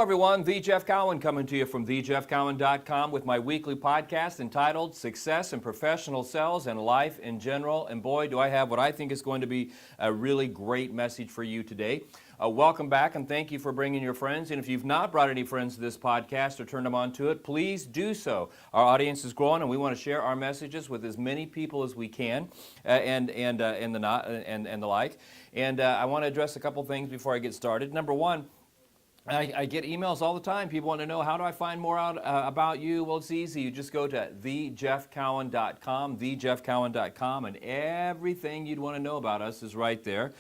everyone. The Jeff Cowan coming to you from thejeffcowan.com with my weekly podcast entitled Success in Professional Sales and Life in General. And boy, do I have what I think is going to be a really great message for you today. Welcome back, and thank you for bringing your friends. And if you've not brought any friends to this podcast or turned them on to it, please do so. Our audience is growing, and we want to share our messages with as many people as we can, and the like. And I want to address a couple things before I get started. Number one, I get emails all the time. People want to know, how do I find more out about you? Well, it's easy. You just go to thejeffcowan.com, thejeffcowan.com, and everything you'd want to know about us is right there.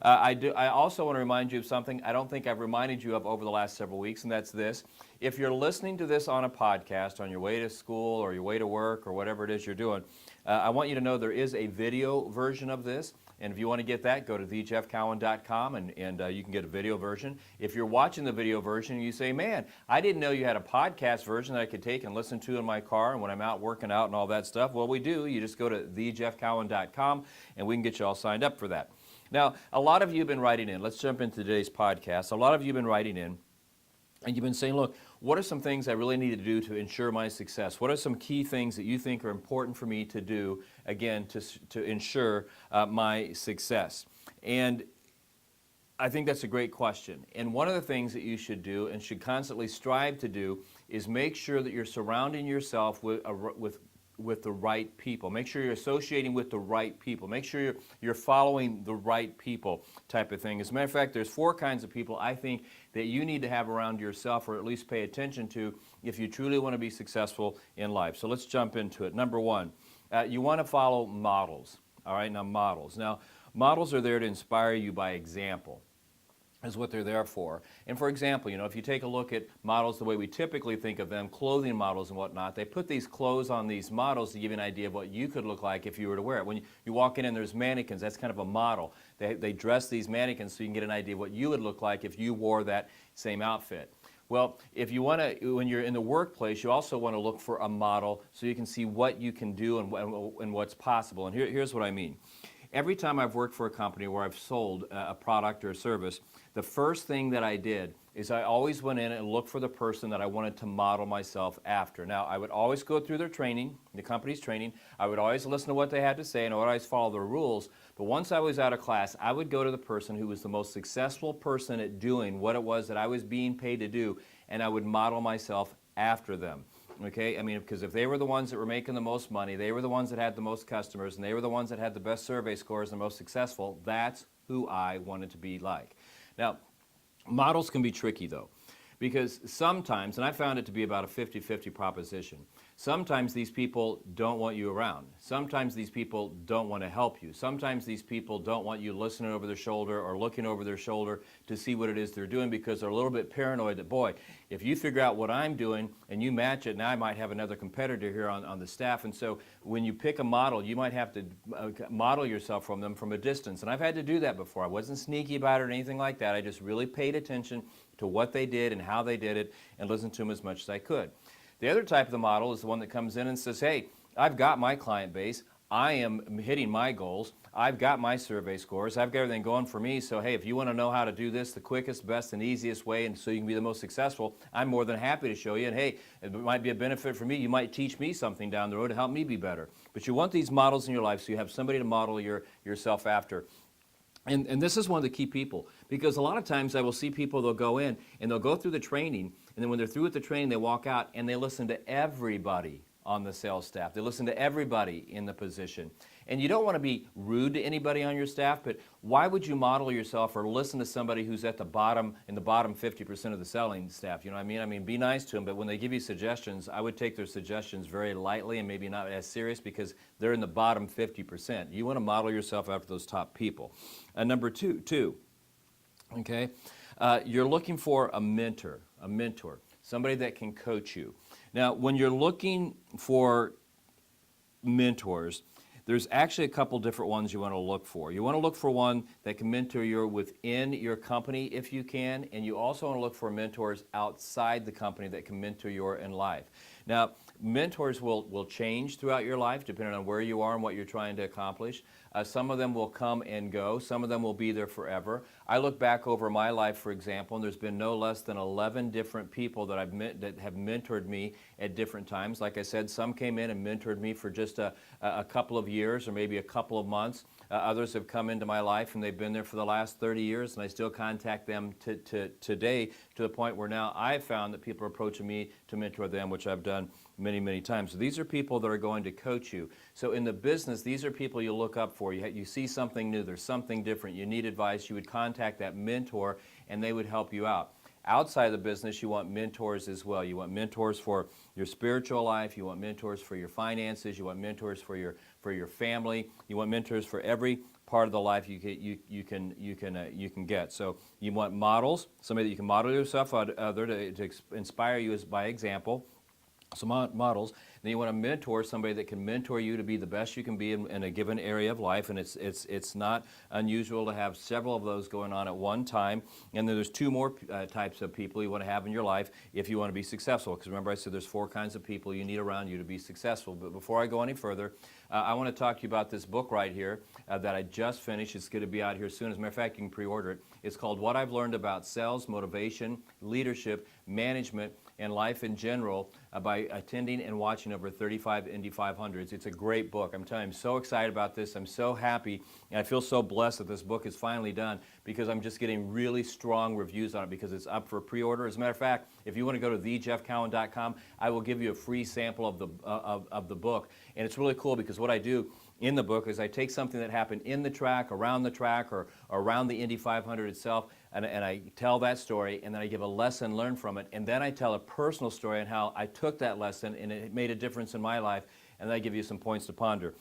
I also want to remind you of something I don't think I've reminded you of over the last several weeks, and that's this. If you're listening to this on a podcast on your way to school or your way to work or whatever it is you're doing, I want you to know there is a video version of this. And if you want to get that, go to thejeffcowan.com and you can get a video version. If you're watching the video version and you say, man, I didn't know you had a podcast version that I could take and listen to in my car and when I'm out working out and all that stuff, well, we do. You just go to thejeffcowan.com and we can get you all signed up for that. Now, a lot of you have been writing in. Let's jump into today's podcast. A lot of you have been writing in, and you've been saying, look, what are some things I really need to do to ensure my success? What are some key things that you think are important for me to do, again, to ensure my success? And I think that's a great question. And one of the things that you should do and should constantly strive to do is make sure that you're surrounding yourself with the right people. Make sure you're associating with the right people. Make sure you're following the right people type of thing. As a matter of fact, there's 4 kinds of people I think that you need to have around yourself, or at least pay attention to, if you truly want to be successful in life. So let's jump into it. Number 1, you want to follow models. All right, now models. Now, models are there to inspire you by example, is what they're there for. And for example, if you take a look at models the way we typically think of them, clothing models and whatnot, they put these clothes on these models to give you an idea of what you could look like if you were to wear it. When you walk in and there's mannequins, that's kind of a model. They dress these mannequins so you can get an idea of what you would look like if you wore that same outfit. Well, if you want to, when you're in the workplace, you also want to look for a model so you can see what you can do and what's possible. And here's what I mean. Every time I've worked for a company where I've sold a product or a service, the first thing that I did is I always went in and looked for the person that I wanted to model myself after. Now, I would always go through their training, the company's training. I would always listen to what they had to say, and I would always follow their rules. But once I was out of class, I would go to the person who was the most successful person at doing what it was that I was being paid to do, and I would model myself after them. Okay, I mean, because if they were the ones that were making the most money, they were the ones that had the most customers, and they were the ones that had the best survey scores and the most successful, that's who I wanted to be like. Now, models can be tricky though, because sometimes, and I found it to be about a 50-50 proposition, sometimes these people don't want you around. Sometimes these people don't want to help you. Sometimes these people don't want you listening over their shoulder or looking over their shoulder to see what it is they're doing, because they're a little bit paranoid that, boy, if you figure out what I'm doing and you match it, now I might have another competitor here on the staff. And so when you pick a model, you might have to model yourself from them from a distance. And I've had to do that before. I wasn't sneaky about it or anything like that. I just really paid attention to what they did and how they did it and listened to them as much as I could. The other type of the model is the one that comes in and says, hey, I've got my client base. I am hitting my goals. I've got my survey scores. I've got everything going for me. So, hey, if you want to know how to do this the quickest, best, and easiest way, and so you can be the most successful, I'm more than happy to show you. And, hey, it might be a benefit for me. You might teach me something down the road to help me be better. But you want these models in your life so you have somebody to model yourself after. And this is one of the key people, because a lot of times I will see people, they'll go in and they'll go through the training, and then when they're through with the training, they walk out and they listen to everybody on the sales staff. They listen to everybody in the position. And you don't want to be rude to anybody on your staff, but why would you model yourself or listen to somebody who's at the bottom, in the bottom 50% of the selling staff? You know what I mean? I mean, be nice to them, but when they give you suggestions, I would take their suggestions very lightly and maybe not as serious, because they're in the bottom 50%. You want to model yourself after those top people. Number two, okay, you're looking for a mentor, somebody that can coach you. Now, when you're looking for mentors, there's actually a couple different ones you want to look for. You want to look for one that can mentor you within your company if you can, and you also want to look for mentors outside the company that can mentor you in life. Now, mentors will change throughout your life depending on where you are and what you're trying to accomplish. Some of them will come and go. Some of them will be there forever. I look back over my life, for example, and there's been no less than 11 different people that that have mentored me at different times. Like I said, some came in and mentored me for just a couple of years or maybe a couple of months. Others have come into my life and they've been there for the last 30 years, and I still contact them today, to the point where now I've found that people are approaching me to mentor them, which I've done many, many times. So these are people that are going to coach you. So in the business, these are people you look up for. You see something new, there's something different, you need advice, you would contact that mentor and they would help you out. Outside of the business, you want mentors as well. You want mentors for your spiritual life, you want mentors for your finances, you want mentors for your family, you want mentors for every part of the life you can get. So you want models, somebody that you can model yourself other to inspire you as by example. Some models. Then you want to mentor somebody that can mentor you to be the best you can be in a given area of life, and it's not unusual to have several of those going on at one time. And then there's two more types of people you want to have in your life if you want to be successful. Because remember I said there's 4 kinds of people you need around you to be successful. But before I go any further, I want to talk to you about this book right here that I just finished. It's going to be out here soon. As a matter of fact, you can pre-order it. It's called What I've Learned About Sales, Motivation, Leadership, Management, and Life in General by attending and watching over 35 Indy 500s. It's a great book. I'm telling you, I'm so excited about this. I'm so happy, and I feel so blessed that this book is finally done, because I'm just getting really strong reviews on it because it's up for pre-order. As a matter of fact, if you want to go to thejeffcowan.com, I will give you a free sample of the book. And it's really cool because what I do in the book is I take something that happened in the track, or around the Indy 500 itself, and I tell that story, and then I give a lesson learned from it, and then I tell a personal story on how I took that lesson and it made a difference in my life, and then I give you some points to ponder.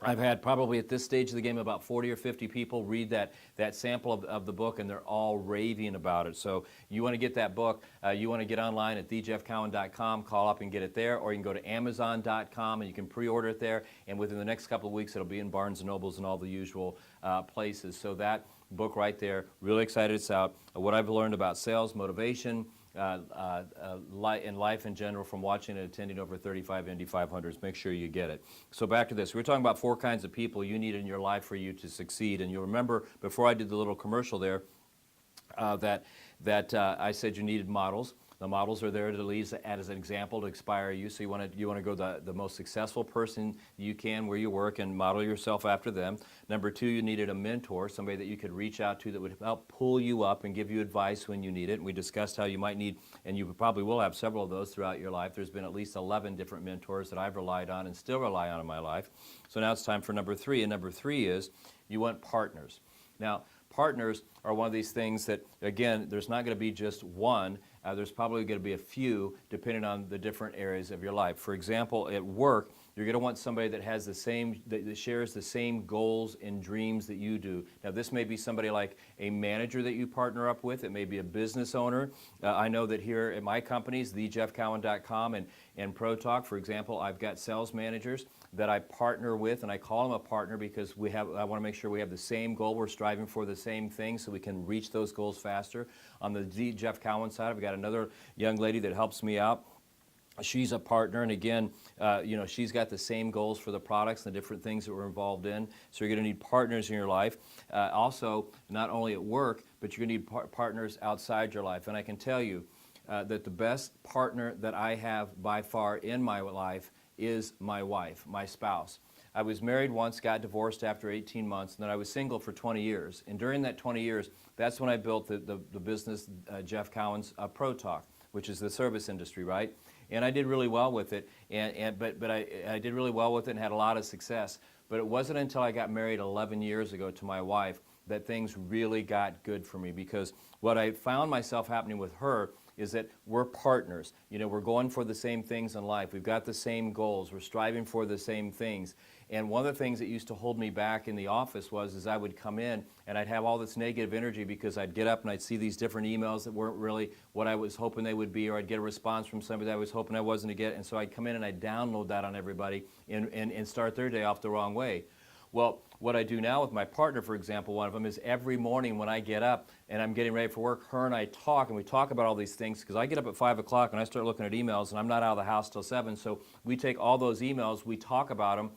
I've had probably at this stage of the game about 40 or 50 people read that sample of the book, and they're all raving about it. So you want to get that book, you want to get online at thejeffcowan.com, call up and get it there, or you can go to amazon.com and you can pre-order it there, and within the next couple of weeks it'll be in Barnes & Nobles and all the usual places. So that book right there, really excited it's out. What I've learned about sales, motivation, and life in general from watching and attending over 35 Indy 500s. Make sure you get it. So back to this. We're talking about 4 kinds of people you need in your life for you to succeed. And you'll remember before I did the little commercial there that I said you needed models. The models are there to lead as an example to inspire you. So you want to go the most successful person you can where you work and model yourself after them. Number 2, you needed a mentor, somebody that you could reach out to that would help pull you up and give you advice when you need it. And we discussed how you might need, and you probably will have several of those throughout your life. There's been at least 11 different mentors that I've relied on and still rely on in my life. So now it's time for number 3, and number 3 is you want partners. Now, partners are one of these things that, again, there's not going to be just one. There's probably going to be a few depending on the different areas of your life. For example, at work, you're going to want somebody that has that shares the same goals and dreams that you do. Now, this may be somebody like a manager that you partner up with. It may be a business owner. I know that here at my companies, thejeffcowan.com and ProTalk, for example, I've got sales managers that I partner with, and I call them a partner because I want to make sure we have the same goal. We're striving for the same thing so we can reach those goals faster. On the Jeff Cowan side, I've got another young lady that helps me out. She's a partner, and again, she's got the same goals for the products and the different things that we're involved in. So you're going to need partners in your life. Also, not only at work, but you're going to need partners outside your life. And I can tell you that the best partner that I have by far in my life is my wife, my spouse. I was married once, got divorced after 18 months, and then I was single for 20 years. And during that 20 years, that's when I built the business, Jeff Cowan's ProTalk, which is the service industry, right? And I did really well with it, but I did really well with it and had a lot of success. But it wasn't until I got married 11 years ago to my wife that things really got good for me, because what I found myself happening with her is that we're partners. We're going for the same things in life. We've got the same goals. We're striving for the same things. And one of the things that used to hold me back in the office was I would come in and I'd have all this negative energy because I'd get up and I'd see these different emails that weren't really what I was hoping they would be, or I'd get a response from somebody that I was hoping I wasn't to get. And so I'd come in and I'd download that on everybody and start their day off the wrong way. Well, what I do now with my partner, for example, one of them is every morning when I get up and I'm getting ready for work, her and I talk, and we talk about all these things, because I get up at 5 o'clock and I start looking at emails, and I'm not out of the house till 7, so we take all those emails, we talk about them,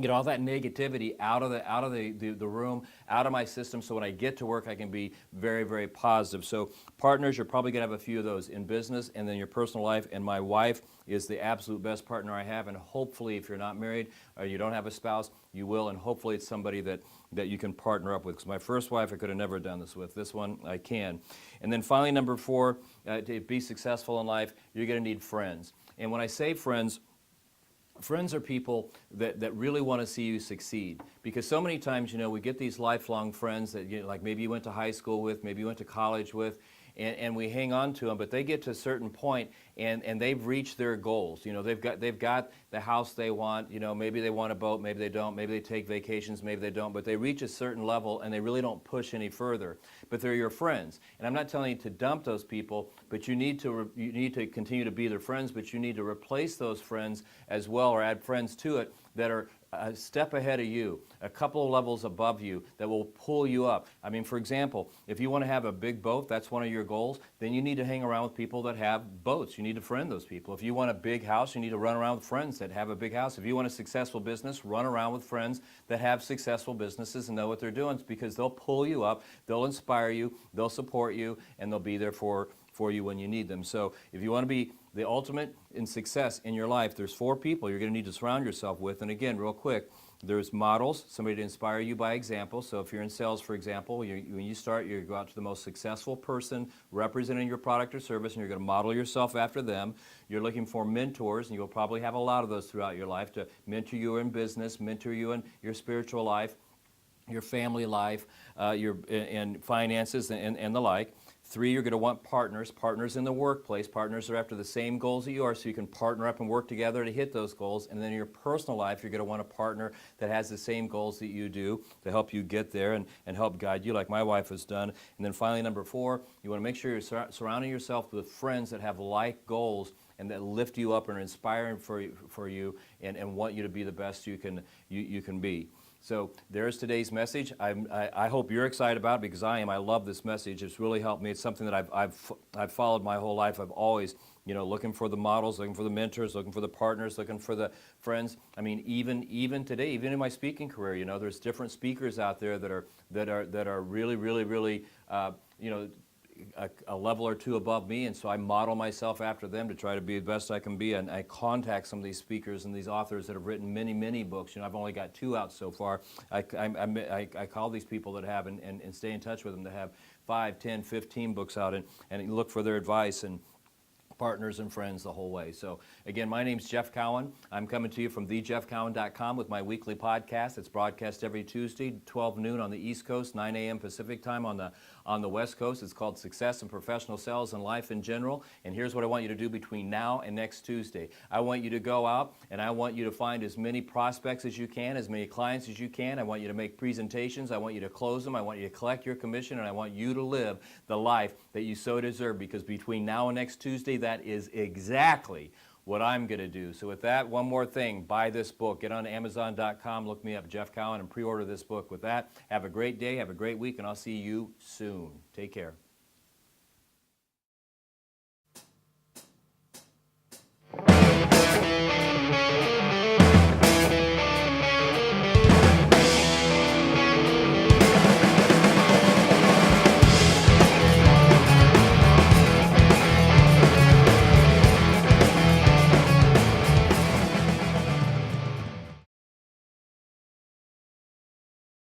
get all that negativity out of the room, out of my system, so when I get to work I can be very, very positive. So partners, you're probably going to have a few of those in business and then your personal life, and my wife is the absolute best partner I have, and hopefully if you're not married or you don't have a spouse, you will, and hopefully it's somebody that you can partner up with, because my first wife I could have never done this with. This one I can. And then finally, number 4, to be successful in life, you're going to need friends. And when I say friends, friends are people that really want to see you succeed, because so many times, we get these lifelong friends that, like maybe you went to high school with, maybe you went to college with, and we hang on to them, but they get to a certain point and they've reached their goals. They've got the house they want, maybe they want a boat, maybe they don't, maybe they take vacations, maybe they don't, but they reach a certain level and they really don't push any further. But they're your friends. And I'm not telling you to dump those people, but you need to continue to be their friends, but you need to replace those friends as well, or add friends to it that are a step ahead of you, a couple of levels above you, that will pull you up. I mean, for example, if you want to have a big boat, that's one of your goals, then you need to hang around with people that have boats. You need to friend those people. If you want a big house, you need to run around with friends that have a big house. If you want a successful business, run around with friends that have successful businesses and know what they're doing, because they'll pull you up, they'll inspire you, they'll support you, and they'll be there for you when you need them. So if you want to be the ultimate in success in your life, there's 4 people you're going to need to surround yourself with. And again, real quick, there's models, somebody to inspire you by example. So if you're in sales, for example, when you start, you go out to the most successful person representing your product or service, and you're going to model yourself after them. You're looking for mentors, and you'll probably have a lot of those throughout your life, to mentor you in business, mentor you in your spiritual life, your family life, and finances, and the like. 3, you're going to want partners in the workplace. Partners are after the same goals that you are, so you can partner up and work together to hit those goals. And then in your personal life, you're going to want a partner that has the same goals that you do to help you get there and help guide you, like my wife has done. And then finally, number 4, you want to make sure you're surrounding yourself with friends that have like goals and that lift you up and are inspiring for you and want you to be the best you can be. So there's today's message. I hope you're excited about it, because I am. I love this message. It's really helped me. It's something that I've followed my whole life. I've always, looking for the models, looking for the mentors, looking for the partners, looking for the friends. I mean, even today, even in my speaking career, there's different speakers out there that are really, really, really, a level or 2 above me, and so I model myself after them to try to be the best I can be. And I contact some of these speakers and these authors that have written many, many books. I've only got 2 out so far. I call these people that have and stay in touch with them, that have 5, 10, 15 books out, and look for their advice and partners and friends the whole way. So again, my name's Jeff Cowan. I'm coming to you from thejeffcowan.com with my weekly podcast. It's broadcast every Tuesday, 12 noon on the East Coast, 9 a.m. Pacific time on the West Coast. It's called Success in Professional Sales and Life in General. And here's what I want you to do between now and next Tuesday. I want you to go out and I want you to find as many prospects as you can, as many clients as you can. I want you to make presentations. I want you to close them. I want you to collect your commission, and I want you to live the life that you so deserve, because between now and next Tuesday, that is exactly what I'm going to do. So with that, one more thing, buy this book. Get on Amazon.com, look me up, Jeff Cowan, and pre-order this book. With that, have a great day, have a great week, and I'll see you soon. Take care.